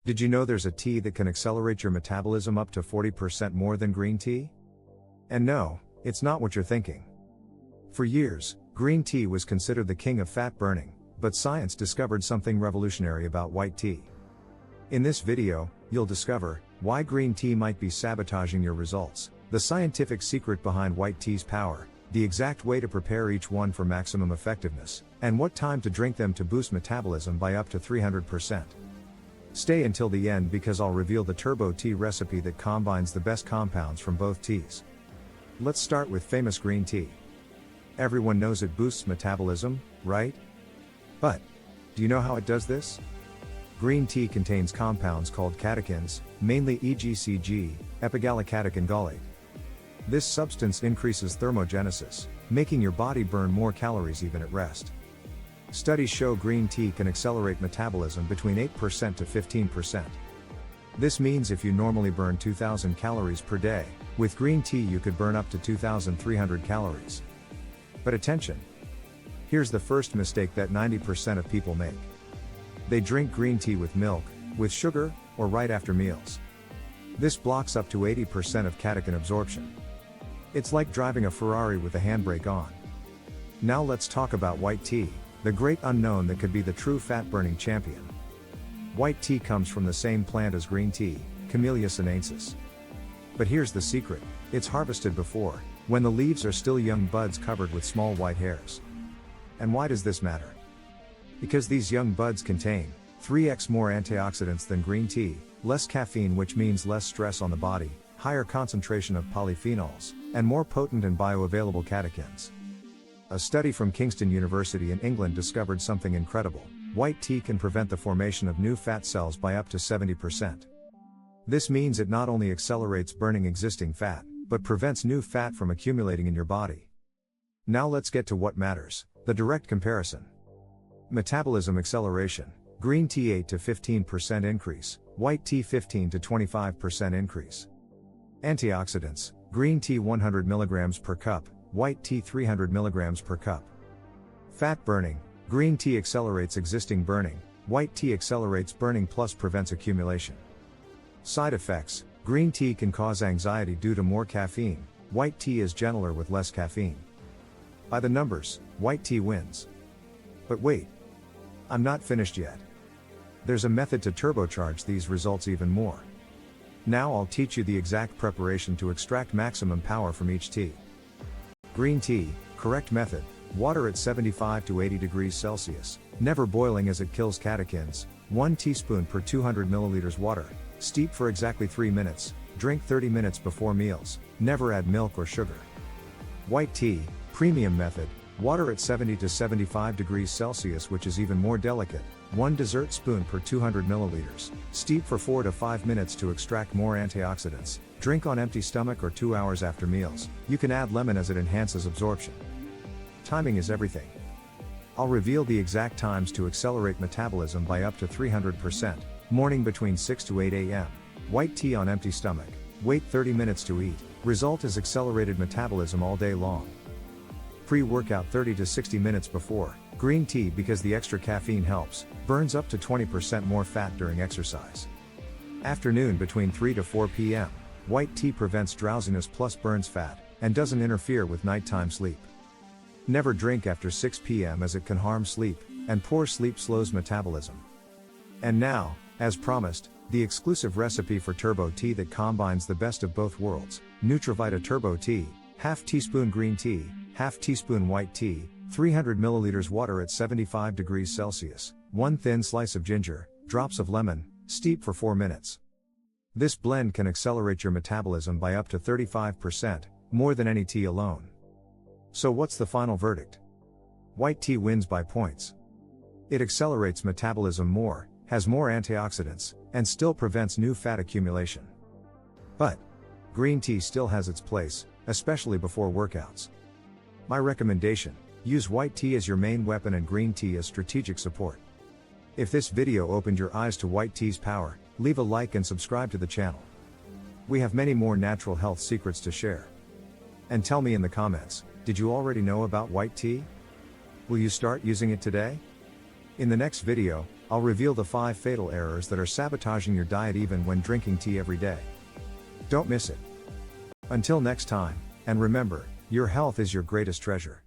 Did you know there's a tea that can accelerate your metabolism up to 40% more than green tea? And no, it's not what you're thinking. For years, green tea was considered the king of fat burning, but science discovered something revolutionary about white tea. In this video, you'll discover why green tea might be sabotaging your results, the scientific secret behind white tea's power, the exact way to prepare each one for maximum effectiveness, and what time to drink them to boost metabolism by up to 300%. Stay until the end because I'll reveal the turbo tea recipe that combines the best compounds from both teas. Let's start with famous green tea. Everyone knows it boosts metabolism, right? But, do you know how it does this? Green tea contains compounds called catechins, mainly EGCG, epigallocatechin gallate. This substance increases thermogenesis, making your body burn more calories even at rest. Studies show green tea can accelerate metabolism between 8% to 15%. This means if you normally burn 2,000 calories per day, with green tea you could burn up to 2,300 calories. But attention! Here's the first mistake that 90% of people make. They drink green tea with milk, with sugar, or right after meals. This blocks up to 80% of catechin absorption. It's like driving a Ferrari with the handbrake on. Now let's talk about white tea, the great unknown that could be the true fat-burning champion. White tea comes from the same plant as green tea, Camellia sinensis. But here's the secret, it's harvested before, when the leaves are still young buds covered with small white hairs. And why does this matter? Because these young buds contain 3x more antioxidants than green tea, less caffeine, which means less stress on the body, higher concentration of polyphenols, and more potent and bioavailable catechins. A study from Kingston University in England discovered something incredible. White tea can prevent the formation of new fat cells by up to 70%. This means it not only accelerates burning existing fat, but prevents new fat from accumulating in your body. Now let's get to what matters, the direct comparison. Metabolism acceleration, green tea 8 to 15% increase, white tea 15 to 25% increase. Antioxidants, green tea 100 mg per cup, white tea 300 mg per cup. Fat burning, green tea accelerates existing burning, white tea accelerates burning plus prevents accumulation. Side effects, green tea can cause anxiety due to more caffeine, white tea is gentler with less caffeine. By the numbers, white tea wins. But wait, I'm not finished yet. There's a method to turbocharge these results even more. Now I'll teach you the exact preparation to extract maximum power from each tea. Green tea, correct method, water at 75 to 80 degrees Celsius, never boiling as it kills catechins, 1 teaspoon per 200 milliliters water, steep for exactly 3 minutes, drink 30 minutes before meals, never add milk or sugar. White tea, premium method, water at 70 to 75 degrees Celsius, which is even more delicate, 1 dessert spoon per 200 milliliters, steep for 4 to 5 minutes to extract more antioxidants, drink on empty stomach or 2 hours after meals, you can add lemon as it enhances absorption. Timing is everything. I'll reveal the exact times to accelerate metabolism by up to 300%, morning between 6 to 8 a.m., white tea on empty stomach, wait 30 minutes to eat, result is accelerated metabolism all day long. Pre-workout 30 to 60 minutes before, green tea because the extra caffeine helps, burns up to 20% more fat during exercise. Afternoon between 3 to 4 p.m., white tea prevents drowsiness plus burns fat, and doesn't interfere with nighttime sleep. Never drink after 6 p.m. as it can harm sleep, and poor sleep slows metabolism. And now, as promised, the exclusive recipe for turbo tea that combines the best of both worlds, NutriVita Turbo Tea, half teaspoon green tea, half teaspoon white tea, 300 milliliters water at 75 degrees Celsius, 1 thin slice of ginger, drops of lemon, steep for 4 minutes. This blend can accelerate your metabolism by up to 35%, more than any tea alone. So what's the final verdict? White tea wins by points. It accelerates metabolism more, has more antioxidants, and still prevents new fat accumulation. But green tea still has its place, especially before workouts. My recommendation, use white tea as your main weapon and green tea as strategic support. If this video opened your eyes to white tea's power, leave a like and subscribe to the channel. We have many more natural health secrets to share. And tell me in the comments, did you already know about white tea? Will you start using it today? In the next video, I'll reveal the 5 fatal errors that are sabotaging your diet even when drinking tea every day. Don't miss it. Until next time, and remember, your health is your greatest treasure.